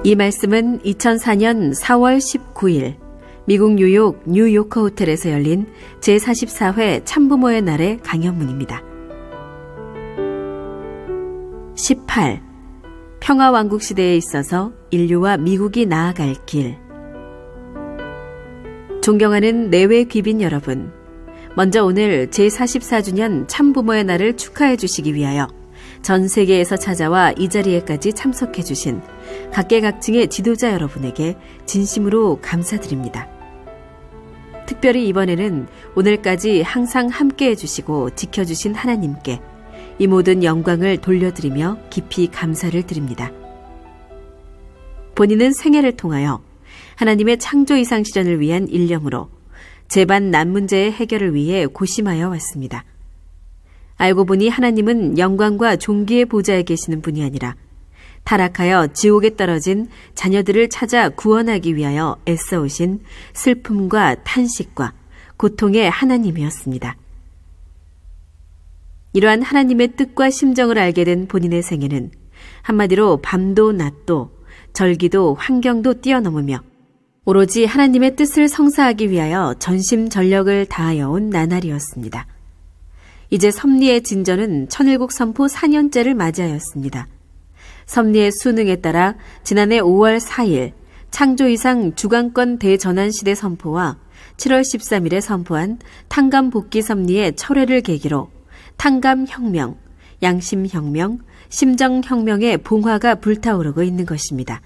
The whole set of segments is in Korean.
이 말씀은 2004년 4월 19일 미국 뉴욕 뉴요커 호텔에서 열린 제44회 참부모의 날의 강연문입니다. 18. 평화왕국 시대에 있어서 인류와 미국이 나아갈 길. 존경하는 내외 귀빈 여러분, 먼저 오늘 제44주년 참부모의 날을 축하해 주시기 위하여 전 세계에서 찾아와 이 자리에까지 참석해 주신 각계각층의 지도자 여러분에게 진심으로 감사드립니다. 특별히 이번에는 오늘까지 항상 함께해 주시고 지켜주신 하나님께 이 모든 영광을 돌려드리며 깊이 감사를 드립니다. 본인은 생애를 통하여 하나님의 창조 이상 실현을 위한 일념으로 제반 난 문제의 해결을 위해 고심하여 왔습니다. 알고 보니 하나님은 영광과 존귀의 보좌에 계시는 분이 아니라 타락하여 지옥에 떨어진 자녀들을 찾아 구원하기 위하여 애써오신 슬픔과 탄식과 고통의 하나님이었습니다. 이러한 하나님의 뜻과 심정을 알게 된 본인의 생애는 한마디로 밤도 낮도 절기도 환경도 뛰어넘으며 오로지 하나님의 뜻을 성사하기 위하여 전심전력을 다하여 온 나날이었습니다. 이제 섭리의 진전은 천일국 선포 4년째를 맞이하였습니다. 섭리의 수능에 따라 지난해 5월 4일 창조 이상 주관권 대전환시대 선포와 7월 13일에 선포한 탕감 복귀 섭리의 철회를 계기로 탕감혁명, 양심혁명, 심정혁명의 봉화가 불타오르고 있는 것입니다.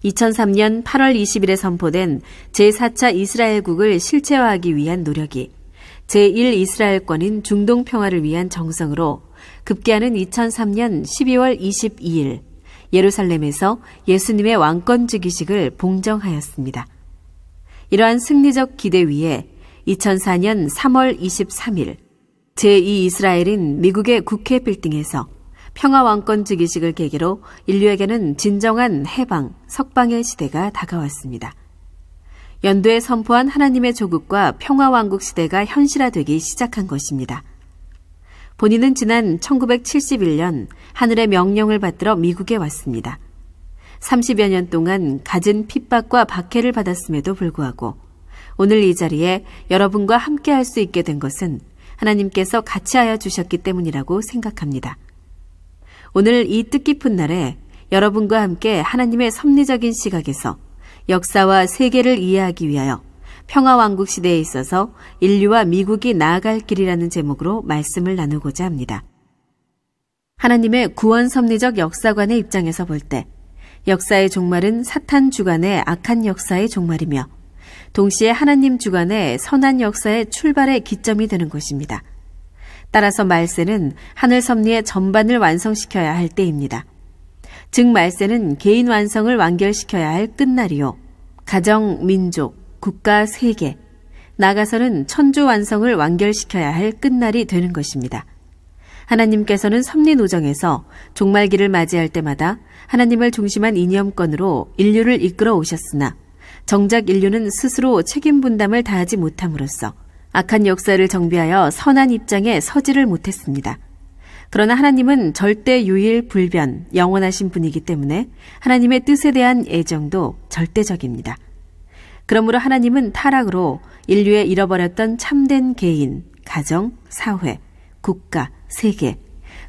2003년 8월 20일에 선포된 제4차 이스라엘국을 실체화하기 위한 노력이 제1 이스라엘권인 중동 평화를 위한 정성으로 급기야는 2003년 12월 22일 예루살렘에서 예수님의 왕권즉위식을 봉정하였습니다. 이러한 승리적 기대 위에 2004년 3월 23일 제2 이스라엘인 미국의 국회 빌딩에서 평화왕권즉위식을 계기로 인류에게는 진정한 해방, 석방의 시대가 다가왔습니다. 연도에 선포한 하나님의 조국과 평화왕국 시대가 현실화되기 시작한 것입니다. 본인은 지난 1971년 하늘의 명령을 받들어 미국에 왔습니다. 30여 년 동안 갖은 핍박과 박해를 받았음에도 불구하고 오늘 이 자리에 여러분과 함께할 수 있게 된 것은 하나님께서 같이하여 주셨기 때문이라고 생각합니다. 오늘 이 뜻깊은 날에 여러분과 함께 하나님의 섭리적인 시각에서 역사와 세계를 이해하기 위하여 평화왕국 시대에 있어서 인류와 미국이 나아갈 길이라는 제목으로 말씀을 나누고자 합니다. 하나님의 구원 섭리적 역사관의 입장에서 볼 때 역사의 종말은 사탄 주관의 악한 역사의 종말이며 동시에 하나님 주관의 선한 역사의 출발의 기점이 되는 것입니다. 따라서 말세는 하늘 섭리의 전반을 완성시켜야 할 때입니다. 즉 말세는 개인 완성을 완결시켜야 할 끝날이요. 가정, 민족, 국가, 세계, 나아가서는 천주 완성을 완결시켜야 할 끝날이 되는 것입니다. 하나님께서는 섭리 노정에서 종말기를 맞이할 때마다 하나님을 중심한 이념권으로 인류를 이끌어 오셨으나 정작 인류는 스스로 책임 분담을 다하지 못함으로써 악한 역사를 정비하여 선한 입장에 서지를 못했습니다. 그러나 하나님은 절대 유일 불변, 영원하신 분이기 때문에 하나님의 뜻에 대한 애정도 절대적입니다. 그러므로 하나님은 타락으로 인류의 잃어버렸던 참된 개인, 가정, 사회, 국가, 세계,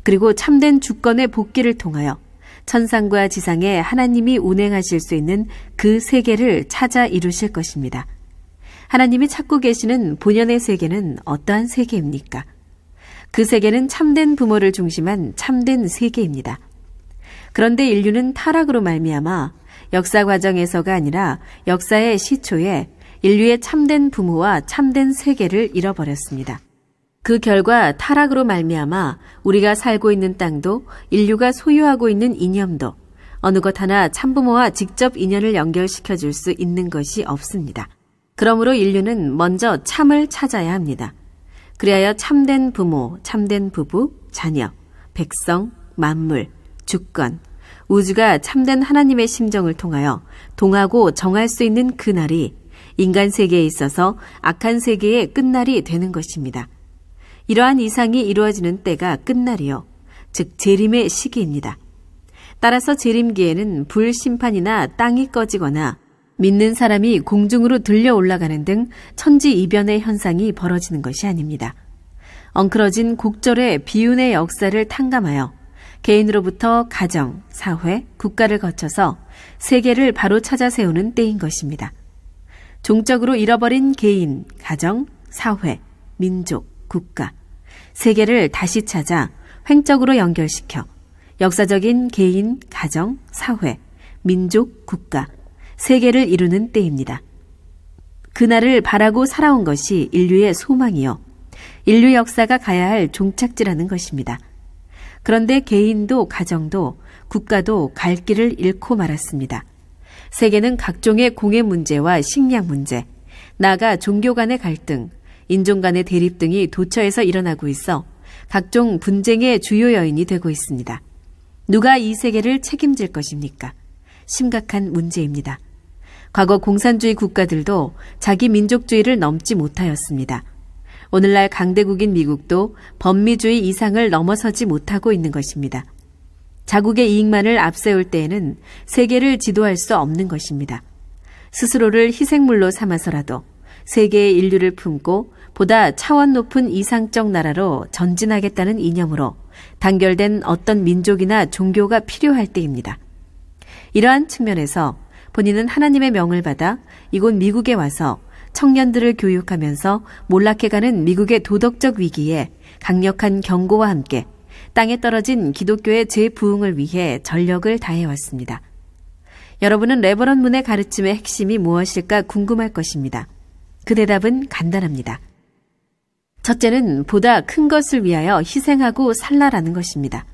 그리고 참된 주권의 복귀를 통하여 천상과 지상에 하나님이 운행하실 수 있는 그 세계를 찾아 이루실 것입니다. 하나님이 찾고 계시는 본연의 세계는 어떠한 세계입니까? 그 세계는 참된 부모를 중심한 참된 세계입니다. 그런데 인류는 타락으로 말미암아 역사 과정에서가 아니라 역사의 시초에 인류의 참된 부모와 참된 세계를 잃어버렸습니다. 그 결과 타락으로 말미암아 우리가 살고 있는 땅도 인류가 소유하고 있는 이념도 어느 것 하나 참부모와 직접 인연을 연결시켜 줄 수 있는 것이 없습니다. 그러므로 인류는 먼저 참을 찾아야 합니다. 그리하여 참된 부모, 참된 부부, 자녀, 백성, 만물, 주권, 우주가 참된 하나님의 심정을 통하여 동하고 정할 수 있는 그날이 인간 세계에 있어서 악한 세계의 끝날이 되는 것입니다. 이러한 이상이 이루어지는 때가 끝날이요, 즉 재림의 시기입니다. 따라서 재림기에는 불 심판이나 땅이 꺼지거나 믿는 사람이 공중으로 들려 올라가는 등 천지이변의 현상이 벌어지는 것이 아닙니다. 엉클어진 곡절의 비운의 역사를 탕감하여 개인으로부터 가정, 사회, 국가를 거쳐서 세계를 바로 찾아 세우는 때인 것입니다. 종적으로 잃어버린 개인, 가정, 사회, 민족, 국가, 세계를 다시 찾아 횡적으로 연결시켜 역사적인 개인, 가정, 사회, 민족, 국가, 세계를 이루는 때입니다. 그날을 바라고 살아온 것이 인류의 소망이요, 인류 역사가 가야 할 종착지라는 것입니다. 그런데 개인도 가정도 국가도 갈 길을 잃고 말았습니다. 세계는 각종의 공해 문제와 식량 문제, 나아가 종교 간의 갈등, 인종 간의 대립 등이 도처에서 일어나고 있어 각종 분쟁의 주요 요인이 되고 있습니다. 누가 이 세계를 책임질 것입니까? 심각한 문제입니다. 과거 공산주의 국가들도 자기 민족주의를 넘지 못하였습니다. 오늘날 강대국인 미국도 범미주의 이상을 넘어서지 못하고 있는 것입니다. 자국의 이익만을 앞세울 때에는 세계를 지도할 수 없는 것입니다. 스스로를 희생물로 삼아서라도 세계의 인류를 품고 보다 차원 높은 이상적 나라로 전진하겠다는 이념으로 단결된 어떤 민족이나 종교가 필요할 때입니다. 이러한 측면에서 본인은 하나님의 명을 받아 이곳 미국에 와서 청년들을 교육하면서 몰락해가는 미국의 도덕적 위기에 강력한 경고와 함께 땅에 떨어진 기독교의 재부흥을 위해 전력을 다해왔습니다. 여러분은 레버런 문의 가르침의 핵심이 무엇일까 궁금할 것입니다. 그 대답은 간단합니다. 첫째는 보다 큰 것을 위하여 희생하고 살라라는 것입니다.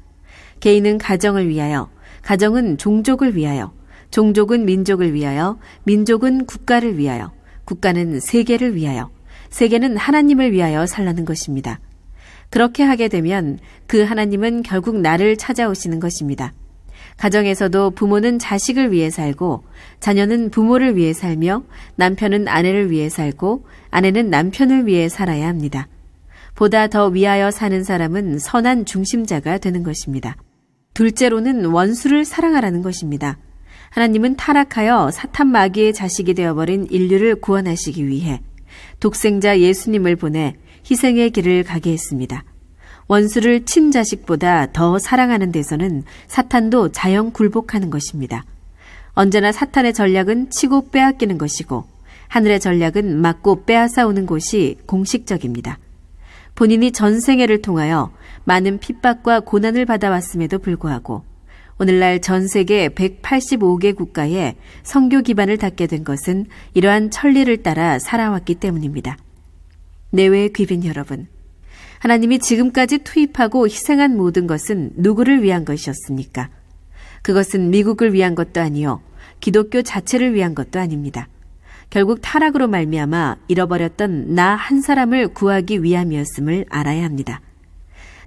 개인은 가정을 위하여, 가정은 종족을 위하여, 종족은 민족을 위하여, 민족은 국가를 위하여, 국가는 세계를 위하여, 세계는 하나님을 위하여 살라는 것입니다. 그렇게 하게 되면 그 하나님은 결국 나를 찾아오시는 것입니다. 가정에서도 부모는 자식을 위해 살고, 자녀는 부모를 위해 살며, 남편은 아내를 위해 살고, 아내는 남편을 위해 살아야 합니다. 보다 더 위하여 사는 사람은 선한 중심자가 되는 것입니다. 둘째로는 원수를 사랑하라는 것입니다. 하나님은 타락하여 사탄 마귀의 자식이 되어버린 인류를 구원하시기 위해 독생자 예수님을 보내 희생의 길을 가게 했습니다. 원수를 친자식보다 더 사랑하는 데서는 사탄도 자영 굴복하는 것입니다. 언제나 사탄의 전략은 치고 빼앗기는 것이고 하늘의 전략은 막고 빼앗아오는 곳이 공식적입니다. 본인이 전생애를 통하여 많은 핍박과 고난을 받아왔음에도 불구하고 오늘날 전 세계 185개 국가에 선교 기반을 닫게 된 것은 이러한 천리를 따라 살아왔기 때문입니다. 내외의 귀빈 여러분, 하나님이 지금까지 투입하고 희생한 모든 것은 누구를 위한 것이었습니까? 그것은 미국을 위한 것도 아니요, 기독교 자체를 위한 것도 아닙니다. 결국 타락으로 말미암아 잃어버렸던 나 한 사람을 구하기 위함이었음을 알아야 합니다.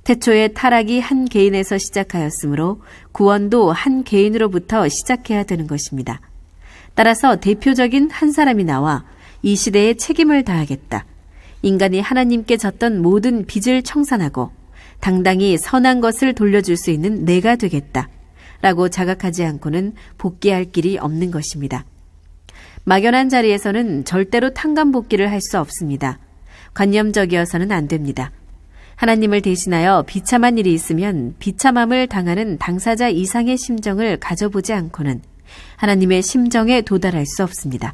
태초에 타락이 한 개인에서 시작하였으므로 구원도 한 개인으로부터 시작해야 되는 것입니다. 따라서 대표적인 한 사람이 나와 이 시대에 책임을 다하겠다. 인간이 하나님께 졌던 모든 빚을 청산하고 당당히 선한 것을 돌려줄 수 있는 내가 되겠다. 라고 자각하지 않고는 복귀할 길이 없는 것입니다. 막연한 자리에서는 절대로 탕감복귀를 할 수 없습니다. 관념적이어서는 안 됩니다. 하나님을 대신하여 비참한 일이 있으면 비참함을 당하는 당사자 이상의 심정을 가져보지 않고는 하나님의 심정에 도달할 수 없습니다.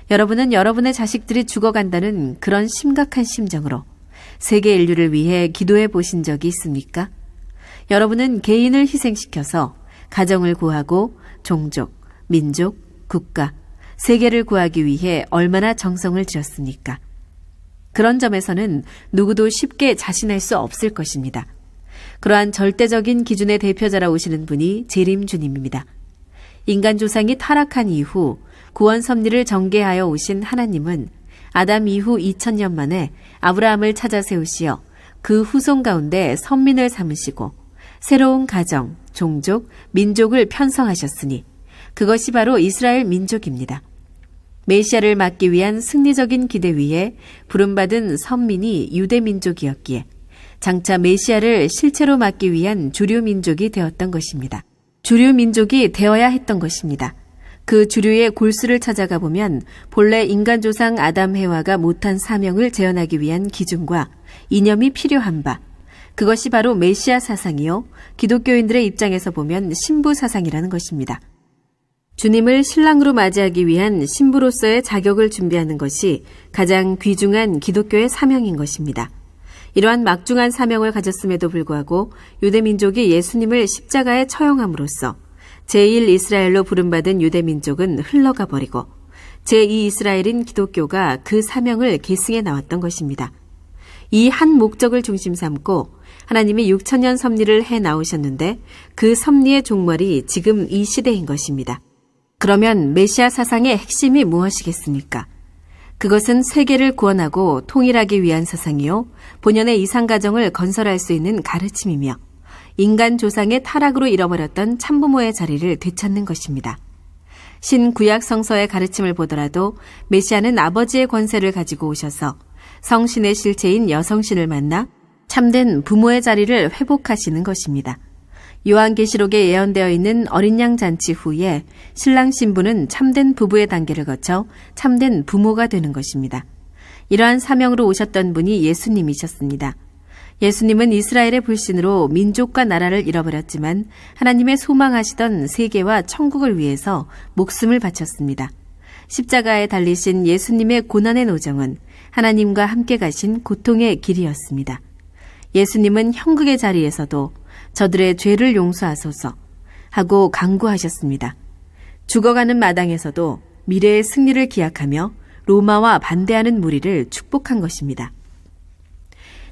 여러분은 여러분의 자식들이 죽어간다는 그런 심각한 심정으로 세계 인류를 위해 기도해 보신 적이 있습니까? 여러분은 개인을 희생시켜서 가정을 구하고 종족, 민족, 국가, 세계를 구하기 위해 얼마나 정성을 들였습니까? 그런 점에서는 누구도 쉽게 자신할 수 없을 것입니다. 그러한 절대적인 기준의 대표자라 오시는 분이 재림 주님입니다. 인간 조상이 타락한 이후 구원 섭리를 전개하여 오신 하나님은 아담 이후 2000년 만에 아브라함을 찾아 세우시어 그 후손 가운데 선민을 삼으시고 새로운 가정, 종족, 민족을 편성하셨으니 그것이 바로 이스라엘 민족입니다. 메시아를 맞기 위한 승리적인 기대 위에 부름받은 선민이 유대 민족이었기에 장차 메시아를 실체로 맞기 위한 주류 민족이 되었던 것입니다. 주류 민족이 되어야 했던 것입니다. 그 주류의 골수를 찾아가 보면 본래 인간 조상 아담 해와가 못한 사명을 재현하기 위한 기준과 이념이 필요한 바, 그것이 바로 메시아 사상이요, 기독교인들의 입장에서 보면 신부 사상이라는 것입니다. 주님을 신랑으로 맞이하기 위한 신부로서의 자격을 준비하는 것이 가장 귀중한 기독교의 사명인 것입니다. 이러한 막중한 사명을 가졌음에도 불구하고 유대민족이 예수님을 십자가에 처형함으로써 제1 이스라엘로 부름받은 유대민족은 흘러가 버리고 제2 이스라엘인 기독교가 그 사명을 계승해 나왔던 것입니다. 이 한 목적을 중심 삼고 하나님이 6,000년 섭리를 해 나오셨는데 그 섭리의 종말이 지금 이 시대인 것입니다. 그러면 메시아 사상의 핵심이 무엇이겠습니까? 그것은 세계를 구원하고 통일하기 위한 사상이요, 본연의 이상가정을 건설할 수 있는 가르침이며 인간 조상의 타락으로 잃어버렸던 참부모의 자리를 되찾는 것입니다. 신구약 성서의 가르침을 보더라도 메시아는 아버지의 권세를 가지고 오셔서 성신의 실체인 여성신을 만나 참된 부모의 자리를 회복하시는 것입니다. 요한계시록에 예언되어 있는 어린 양 잔치 후에 신랑 신부는 참된 부부의 단계를 거쳐 참된 부모가 되는 것입니다. 이러한 사명으로 오셨던 분이 예수님이셨습니다. 예수님은 이스라엘의 불신으로 민족과 나라를 잃어버렸지만 하나님의 소망하시던 세계와 천국을 위해서 목숨을 바쳤습니다. 십자가에 달리신 예수님의 고난의 노정은 하나님과 함께 가신 고통의 길이었습니다. 예수님은 형극의 자리에서도 저들의 죄를 용서하소서 하고 간구하셨습니다. 죽어가는 마당에서도 미래의 승리를 기약하며 로마와 반대하는 무리를 축복한 것입니다.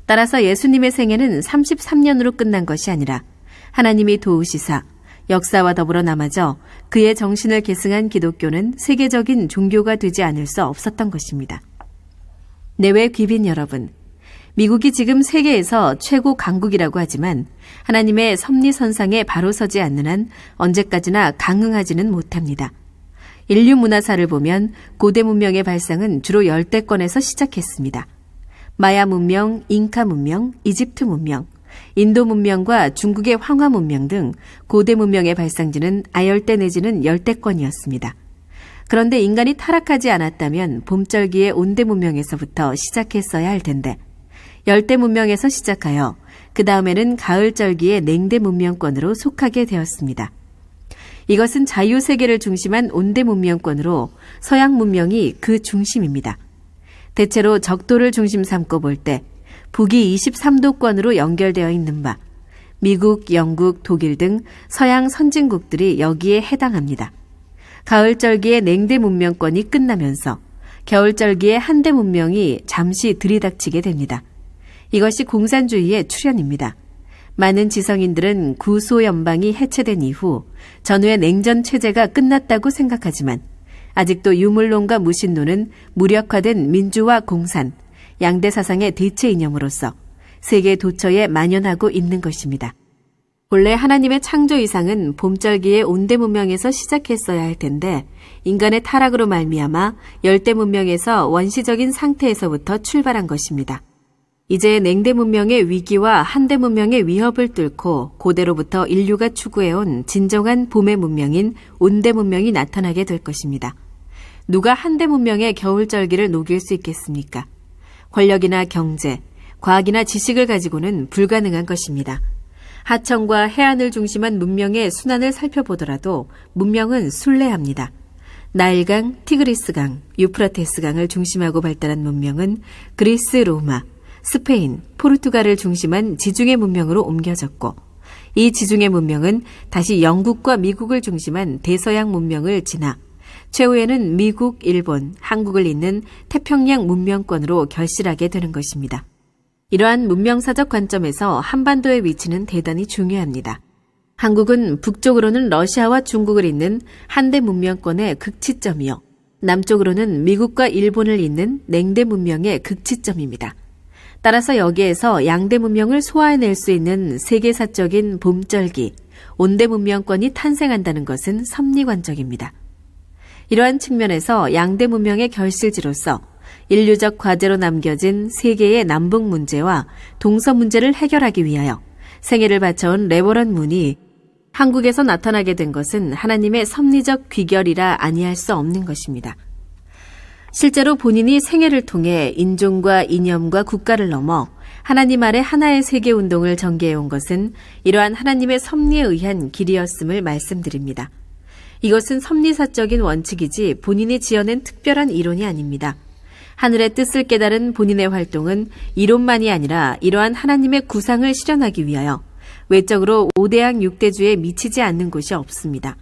따라서 예수님의 생애는 33년으로 끝난 것이 아니라 하나님이 도우시사 역사와 더불어 남아져 그의 정신을 계승한 기독교는 세계적인 종교가 되지 않을 수 없었던 것입니다. 내외 귀빈 여러분, 미국이 지금 세계에서 최고 강국이라고 하지만 하나님의 섭리선상에 바로 서지 않는 한 언제까지나 강흥하지는 못합니다. 인류 문화사를 보면 고대 문명의 발상은 주로 열대권에서 시작했습니다. 마야 문명, 잉카 문명, 이집트 문명, 인도 문명과 중국의 황화 문명 등 고대 문명의 발상지는 아열대 내지는 열대권이었습니다. 그런데 인간이 타락하지 않았다면 봄절기의 온대 문명에서부터 시작했어야 할 텐데 열대 문명에서 시작하여 그 다음에는 가을절기의 냉대 문명권으로 속하게 되었습니다. 이것은 자유세계를 중심한 온대 문명권으로 서양 문명이 그 중심입니다. 대체로 적도를 중심 삼고 볼 때 북이 23도권으로 연결되어 있는 바 미국, 영국, 독일 등 서양 선진국들이 여기에 해당합니다. 가을절기의 냉대 문명권이 끝나면서 겨울절기의 한대 문명이 잠시 들이닥치게 됩니다. 이것이 공산주의의 출현입니다. 많은 지성인들은 구소연방이 해체된 이후 전후의 냉전 체제가 끝났다고 생각하지만 아직도 유물론과 무신론은 무력화된 민주화 공산, 양대 사상의 대체 이념으로서 세계 도처에 만연하고 있는 것입니다. 본래 하나님의 창조 이상은 봄절기의 온대 문명에서 시작했어야 할 텐데 인간의 타락으로 말미암아 열대 문명에서 원시적인 상태에서부터 출발한 것입니다. 이제 냉대 문명의 위기와 한대 문명의 위협을 뚫고 고대로부터 인류가 추구해온 진정한 봄의 문명인 온대 문명이 나타나게 될 것입니다. 누가 한대 문명의 겨울절기를 녹일 수 있겠습니까? 권력이나 경제, 과학이나 지식을 가지고는 불가능한 것입니다. 하천과 해안을 중심한 문명의 순환을 살펴보더라도 문명은 순례합니다. 나일강, 티그리스강, 유프라테스강을 중심하고 발달한 문명은 그리스, 로마, 스페인, 포르투갈을 중심한 지중해 문명으로 옮겨졌고 이 지중해 문명은 다시 영국과 미국을 중심한 대서양 문명을 지나 최후에는 미국, 일본, 한국을 잇는 태평양 문명권으로 결실하게 되는 것입니다. 이러한 문명사적 관점에서 한반도의 위치는 대단히 중요합니다. 한국은 북쪽으로는 러시아와 중국을 잇는 한대 문명권의 극치점이요, 남쪽으로는 미국과 일본을 잇는 냉대 문명의 극치점입니다. 따라서 여기에서 양대 문명을 소화해낼 수 있는 세계사적인 봄절기, 온대 문명권이 탄생한다는 것은 섭리관적입니다. 이러한 측면에서 양대 문명의 결실지로서 인류적 과제로 남겨진 세계의 남북 문제와 동서 문제를 해결하기 위하여 생애를 바쳐온 레버런 문이 한국에서 나타나게 된 것은 하나님의 섭리적 귀결이라 아니할 수 없는 것입니다. 실제로 본인이 생애를 통해 인종과 이념과 국가를 넘어 하나님 아래 하나의 세계 운동을 전개해온 것은 이러한 하나님의 섭리에 의한 길이었음을 말씀드립니다. 이것은 섭리사적인 원칙이지 본인이 지어낸 특별한 이론이 아닙니다. 하늘의 뜻을 깨달은 본인의 활동은 이론만이 아니라 이러한 하나님의 구상을 실현하기 위하여 외적으로 5대양 6대주에 미치지 않는 곳이 없습니다.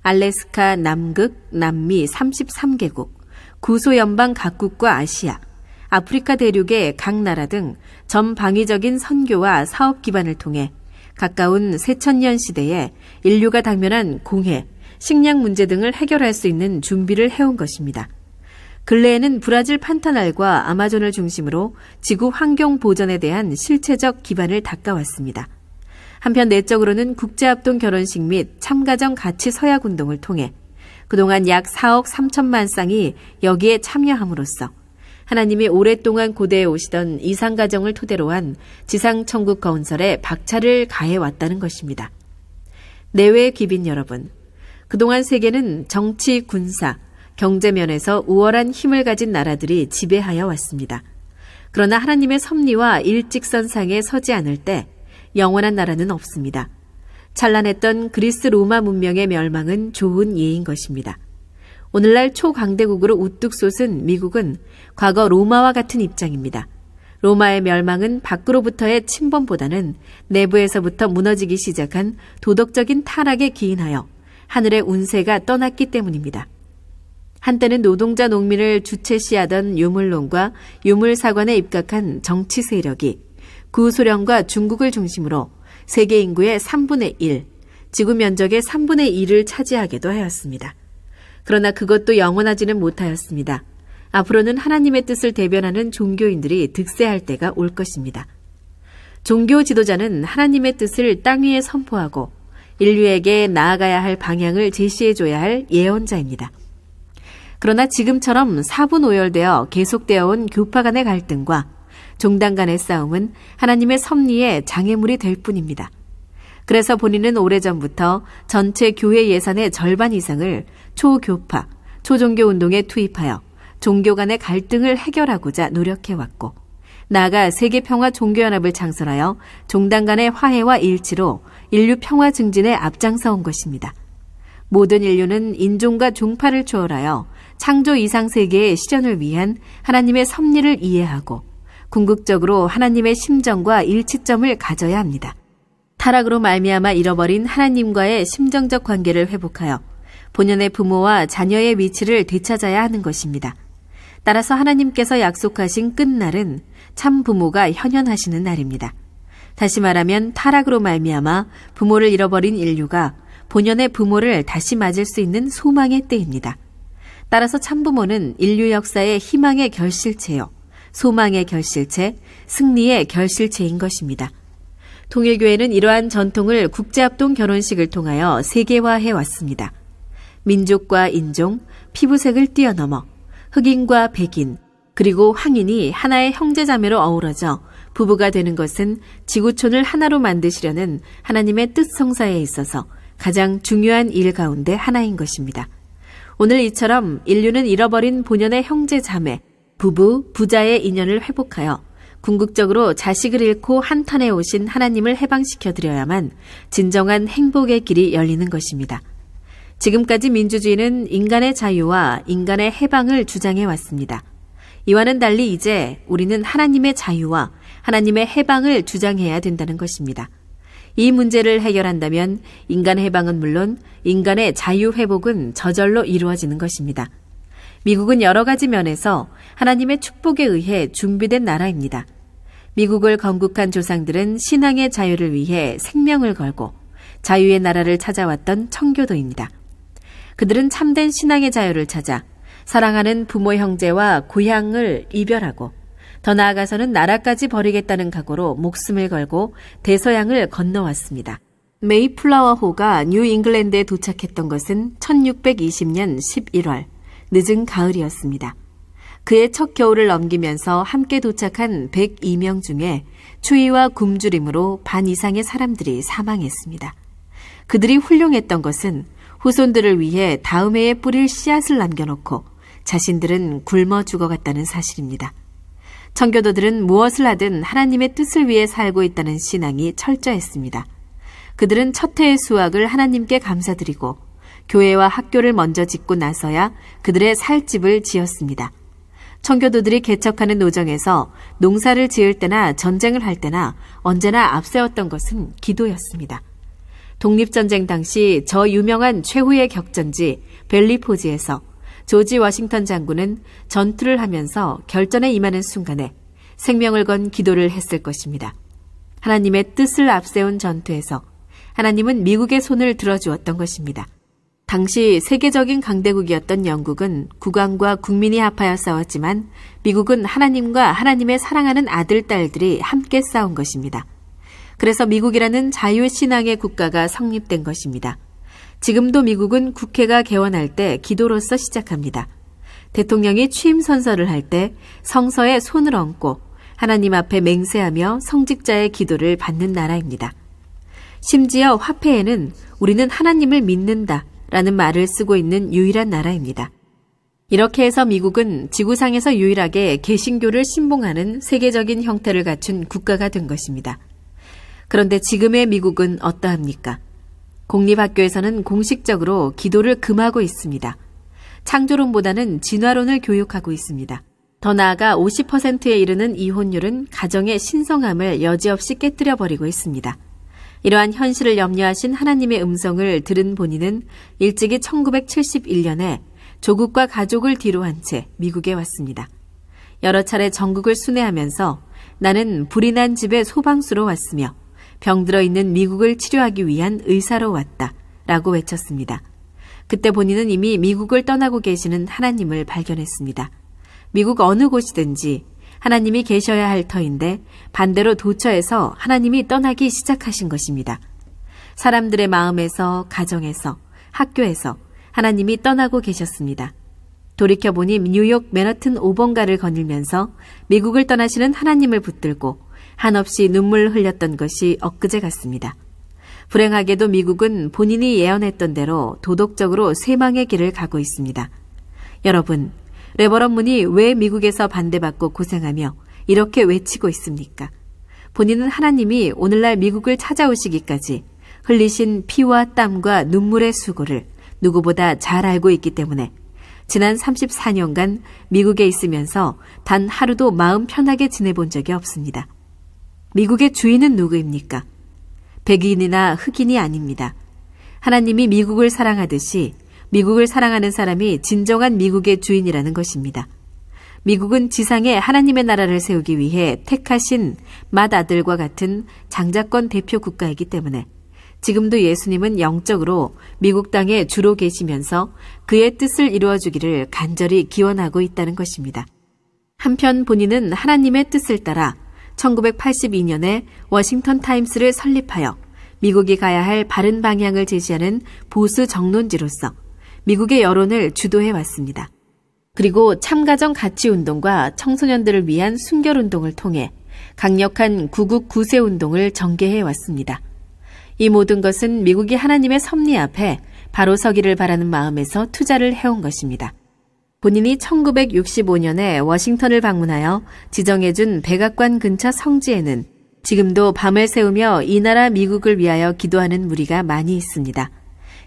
알래스카, 남극, 남미 33개국, 구소연방 각국과 아시아, 아프리카 대륙의 각 나라 등 전방위적인 선교와 사업 기반을 통해 가까운 새천년 시대에 인류가 당면한 공해, 식량 문제 등을 해결할 수 있는 준비를 해온 것입니다. 근래에는 브라질 판타날과 아마존을 중심으로 지구 환경 보전에 대한 실체적 기반을 닦아왔습니다. 한편 내적으로는 국제합동 결혼식 및 참가정 가치 서약운동을 통해 그동안 약 4억 3천만 쌍이 여기에 참여함으로써 하나님이 오랫동안 고대해 오시던 이상가정을 토대로 한 지상천국 건설에 박차를 가해왔다는 것입니다. 내외의 귀빈 여러분, 그동안 세계는 정치, 군사, 경제면에서 우월한 힘을 가진 나라들이 지배하여 왔습니다. 그러나 하나님의 섭리와 일직선상에 서지 않을 때 영원한 나라는 없습니다. 찬란했던 그리스 로마 문명의 멸망은 좋은 예인 것입니다. 오늘날 초강대국으로 우뚝 솟은 미국은 과거 로마와 같은 입장입니다. 로마의 멸망은 밖으로부터의 침범보다는 내부에서부터 무너지기 시작한 도덕적인 타락에 기인하여 하늘의 운세가 떠났기 때문입니다. 한때는 노동자 농민을 주체시하던 유물론과 유물사관에 입각한 정치 세력이 구소련과 중국을 중심으로 세계 인구의 3분의 1, 지구 면적의 3분의 1을 차지하기도 하였습니다. 그러나 그것도 영원하지는 못하였습니다. 앞으로는 하나님의 뜻을 대변하는 종교인들이 득세할 때가 올 것입니다. 종교 지도자는 하나님의 뜻을 땅 위에 선포하고 인류에게 나아가야 할 방향을 제시해줘야 할 예언자입니다. 그러나 지금처럼 사분오열되어 계속되어 온 교파 간의 갈등과 종단 간의 싸움은 하나님의 섭리의 장애물이 될 뿐입니다. 그래서 본인은 오래전부터 전체 교회 예산의 절반 이상을 초교파, 초종교 운동에 투입하여 종교 간의 갈등을 해결하고자 노력해왔고, 나아가 세계평화종교연합을 창설하여 종단 간의 화해와 일치로 인류 평화 증진에 앞장서온 것입니다. 모든 인류는 인종과 종파를 초월하여 창조 이상 세계의 실현을 위한 하나님의 섭리를 이해하고 궁극적으로 하나님의 심정과 일치점을 가져야 합니다. 타락으로 말미암아 잃어버린 하나님과의 심정적 관계를 회복하여 본연의 부모와 자녀의 위치를 되찾아야 하는 것입니다. 따라서 하나님께서 약속하신 끝날은 참 부모가 현현하시는 날입니다. 다시 말하면 타락으로 말미암아 부모를 잃어버린 인류가 본연의 부모를 다시 맞을 수 있는 소망의 때입니다. 따라서 참부모는 인류 역사의 희망의 결실체요, 소망의 결실체, 승리의 결실체인 것입니다. 통일교회는 이러한 전통을 국제합동 결혼식을 통하여 세계화해 왔습니다. 민족과 인종, 피부색을 뛰어넘어 흑인과 백인, 그리고 황인이 하나의 형제자매로 어우러져 부부가 되는 것은 지구촌을 하나로 만드시려는 하나님의 뜻 성사에 있어서 가장 중요한 일 가운데 하나인 것입니다. 오늘 이처럼 인류는 잃어버린 본연의 형제자매, 부부, 부자의 인연을 회복하여 궁극적으로 자식을 잃고 한탄해 오신 하나님을 해방시켜 드려야만 진정한 행복의 길이 열리는 것입니다. 지금까지 민주주의는 인간의 자유와 인간의 해방을 주장해 왔습니다. 이와는 달리 이제 우리는 하나님의 자유와 하나님의 해방을 주장해야 된다는 것입니다. 이 문제를 해결한다면 인간의 해방은 물론 인간의 자유 회복은 저절로 이루어지는 것입니다. 미국은 여러 가지 면에서 하나님의 축복에 의해 준비된 나라입니다. 미국을 건국한 조상들은 신앙의 자유를 위해 생명을 걸고 자유의 나라를 찾아왔던 청교도입니다. 그들은 참된 신앙의 자유를 찾아 사랑하는 부모 형제와 고향을 이별하고 더 나아가서는 나라까지 버리겠다는 각오로 목숨을 걸고 대서양을 건너왔습니다. 메이플라워호가 뉴 잉글랜드에 도착했던 것은 1620년 11월, 늦은 가을이었습니다. 그의 첫 겨울을 넘기면서 함께 도착한 102명 중에 추위와 굶주림으로 반 이상의 사람들이 사망했습니다. 그들이 훌륭했던 것은 후손들을 위해 다음 해에 뿌릴 씨앗을 남겨놓고 자신들은 굶어 죽어갔다는 사실입니다. 청교도들은 무엇을 하든 하나님의 뜻을 위해 살고 있다는 신앙이 철저했습니다. 그들은 첫 해의 수확을 하나님께 감사드리고 교회와 학교를 먼저 짓고 나서야 그들의 살 집을 지었습니다. 청교도들이 개척하는 노정에서 농사를 지을 때나 전쟁을 할 때나 언제나 앞세웠던 것은 기도였습니다. 독립전쟁 당시 저 유명한 최후의 격전지 벨리포지에서 조지 워싱턴 장군은 전투를 하면서 결전에 임하는 순간에 생명을 건 기도를 했을 것입니다. 하나님의 뜻을 앞세운 전투에서 하나님은 미국의 손을 들어주었던 것입니다. 당시 세계적인 강대국이었던 영국은 국왕과 국민이 합하여 싸웠지만 미국은 하나님과 하나님의 사랑하는 아들, 딸들이 함께 싸운 것입니다. 그래서 미국이라는 자유신앙의 국가가 성립된 것입니다. 지금도 미국은 국회가 개원할 때 기도로서 시작합니다. 대통령이 취임 선서를 할 때 성서에 손을 얹고 하나님 앞에 맹세하며 성직자의 기도를 받는 나라입니다. 심지어 화폐에는 우리는 하나님을 믿는다 라는 말을 쓰고 있는 유일한 나라입니다. 이렇게 해서 미국은 지구상에서 유일하게 개신교를 신봉하는 세계적인 형태를 갖춘 국가가 된 것입니다. 그런데 지금의 미국은 어떠합니까? 공립학교에서는 공식적으로 기도를 금하고 있습니다. 창조론보다는 진화론을 교육하고 있습니다. 더 나아가 50%에 이르는 이혼율은 가정의 신성함을 여지없이 깨뜨려버리고 있습니다. 이러한 현실을 염려하신 하나님의 음성을 들은 본인은 일찍이 1971년에 조국과 가족을 뒤로한 채 미국에 왔습니다. 여러 차례 전국을 순회하면서 나는 불이 난 집에 소방수로 왔으며 병들어 있는 미국을 치료하기 위한 의사로 왔다 라고 외쳤습니다. 그때 본인은 이미 미국을 떠나고 계시는 하나님을 발견했습니다. 미국 어느 곳이든지 하나님이 계셔야 할 터인데 반대로 도처에서 하나님이 떠나기 시작하신 것입니다. 사람들의 마음에서, 가정에서, 학교에서 하나님이 떠나고 계셨습니다. 돌이켜보니 뉴욕 맨하튼 5번가를 거닐면서 미국을 떠나시는 하나님을 붙들고 한없이 눈물 흘렸던 것이 엊그제 같습니다. 불행하게도 미국은 본인이 예언했던 대로 도덕적으로 쇠망의 길을 가고 있습니다. 여러분, 레버런 문이 왜 미국에서 반대받고 고생하며 이렇게 외치고 있습니까? 본인은 하나님이 오늘날 미국을 찾아오시기까지 흘리신 피와 땀과 눈물의 수고를 누구보다 잘 알고 있기 때문에 지난 34년간 미국에 있으면서 단 하루도 마음 편하게 지내본 적이 없습니다. 미국의 주인은 누구입니까? 백인이나 흑인이 아닙니다. 하나님이 미국을 사랑하듯이 미국을 사랑하는 사람이 진정한 미국의 주인이라는 것입니다. 미국은 지상에 하나님의 나라를 세우기 위해 택하신 맏아들과 같은 장자권 대표 국가이기 때문에 지금도 예수님은 영적으로 미국 땅에 주로 계시면서 그의 뜻을 이루어주기를 간절히 기원하고 있다는 것입니다. 한편 본인은 하나님의 뜻을 따라 1982년에 워싱턴 타임스를 설립하여 미국이 가야 할 바른 방향을 제시하는 보수 정론지로서 미국의 여론을 주도해 왔습니다. 그리고 참가정 가치운동과 청소년들을 위한 순결운동을 통해 강력한 구국 구세 운동을 전개해 왔습니다. 이 모든 것은 미국이 하나님의 섭리 앞에 바로 서기를 바라는 마음에서 투자를 해온 것입니다. 본인이 1965년에 워싱턴을 방문하여 지정해준 백악관 근처 성지에는 지금도 밤을 새우며 이 나라 미국을 위하여 기도하는 무리가 많이 있습니다.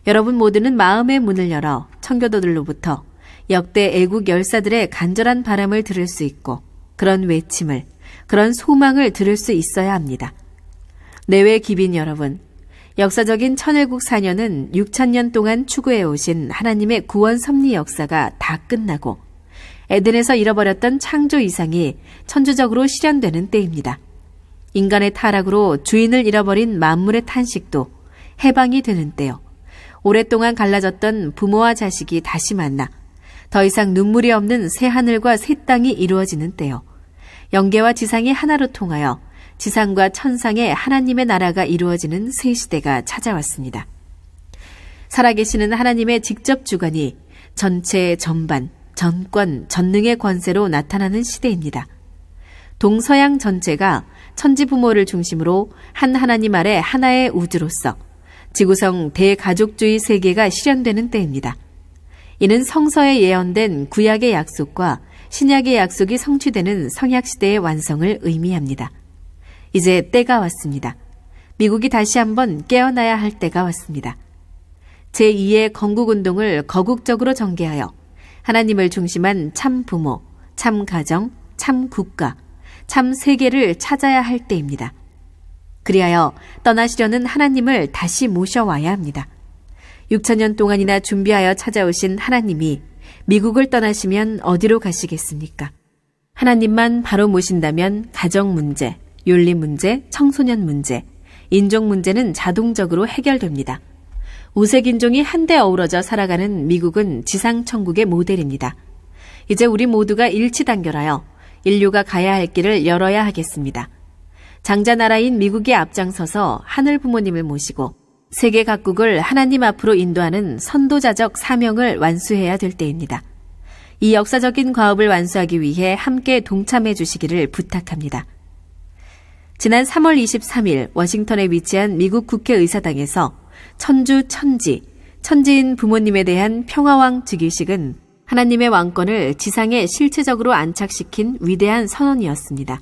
여러분 모두는 마음의 문을 열어 청교도들로부터 역대 애국 열사들의 간절한 바람을 들을 수 있고 그런 외침을, 그런 소망을 들을 수 있어야 합니다. 내외 기빈 여러분, 역사적인 천일국 4년은 6,000년 동안 추구해 오신 하나님의 구원 섭리 역사가 다 끝나고 에덴에서 잃어버렸던 창조 이상이 천주적으로 실현되는 때입니다. 인간의 타락으로 주인을 잃어버린 만물의 탄식도 해방이 되는 때요. 오랫동안 갈라졌던 부모와 자식이 다시 만나 더 이상 눈물이 없는 새 하늘과 새 땅이 이루어지는 때요. 영계와 지상이 하나로 통하여 지상과 천상의 하나님의 나라가 이루어지는 새 시대가 찾아왔습니다. 살아계시는 하나님의 직접 주관이 전체, 전반, 전권, 전능의 권세로 나타나는 시대입니다. 동서양 전체가 천지 부모를 중심으로 한 하나님 아래 하나의 우주로서 지구성 대가족주의 세계가 실현되는 때입니다. 이는 성서에 예언된 구약의 약속과 신약의 약속이 성취되는 성약시대의 완성을 의미합니다. 이제 때가 왔습니다. 미국이 다시 한번 깨어나야 할 때가 왔습니다. 제2의 건국운동을 거국적으로 전개하여 하나님을 중심한 참 부모, 참 가정, 참 국가, 참 세계를 찾아야 할 때입니다. 그리하여 떠나시려는 하나님을 다시 모셔와야 합니다. 6,000년 동안이나 준비하여 찾아오신 하나님이 미국을 떠나시면 어디로 가시겠습니까? 하나님만 바로 모신다면 가정 문제, 윤리 문제, 청소년 문제, 인종 문제는 자동적으로 해결됩니다. 우색 인종이 한데 어우러져 살아가는 미국은 지상천국의 모델입니다. 이제 우리 모두가 일치단결하여 인류가 가야 할 길을 열어야 하겠습니다. 장자나라인 미국이 앞장서서 하늘 부모님을 모시고 세계 각국을 하나님 앞으로 인도하는 선도자적 사명을 완수해야 될 때입니다. 이 역사적인 과업을 완수하기 위해 함께 동참해 주시기를 부탁합니다. 지난 3월 23일 워싱턴에 위치한 미국 국회의사당에서 천지인 부모님에 대한 평화왕 즉위식은 하나님의 왕권을 지상에 실체적으로 안착시킨 위대한 선언이었습니다.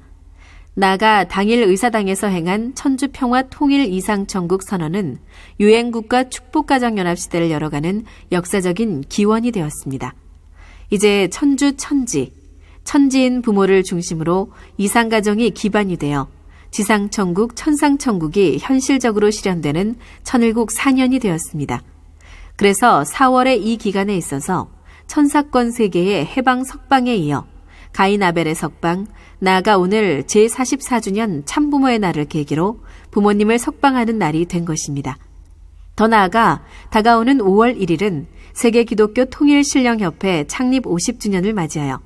나아가 당일 의사당에서 행한 천주평화통일이상천국 선언은 유엔국가 축복가정연합시대를 열어가는 역사적인 기원이 되었습니다. 이제 천지인 부모를 중심으로 이상가정이 기반이 되어 지상천국, 천상천국이 현실적으로 실현되는 천일국 4년이 되었습니다. 그래서 4월의 이 기간에 있어서 천사권 세계의 해방 석방에 이어 가인 아벨의 석방, 나아가 오늘 제44주년 참부모의 날을 계기로 부모님을 석방하는 날이 된 것입니다. 더 나아가 다가오는 5월 1일은 세계기독교통일신령협회 창립 50주년을 맞이하여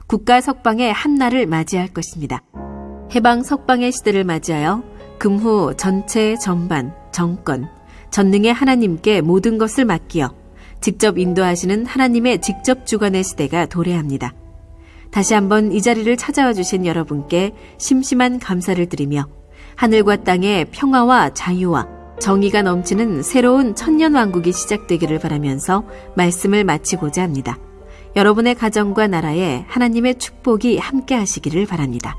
국가 석방의 한 날을 맞이할 것입니다. 해방 석방의 시대를 맞이하여 금후 전체 전반, 정권, 전능의 하나님께 모든 것을 맡기어 직접 인도하시는 하나님의 직접 주관의 시대가 도래합니다. 다시 한번 이 자리를 찾아와 주신 여러분께 심심한 감사를 드리며 하늘과 땅의 평화와 자유와 정의가 넘치는 새로운 천년왕국이 시작되기를 바라면서 말씀을 마치고자 합니다. 여러분의 가정과 나라에 하나님의 축복이 함께 하시기를 바랍니다.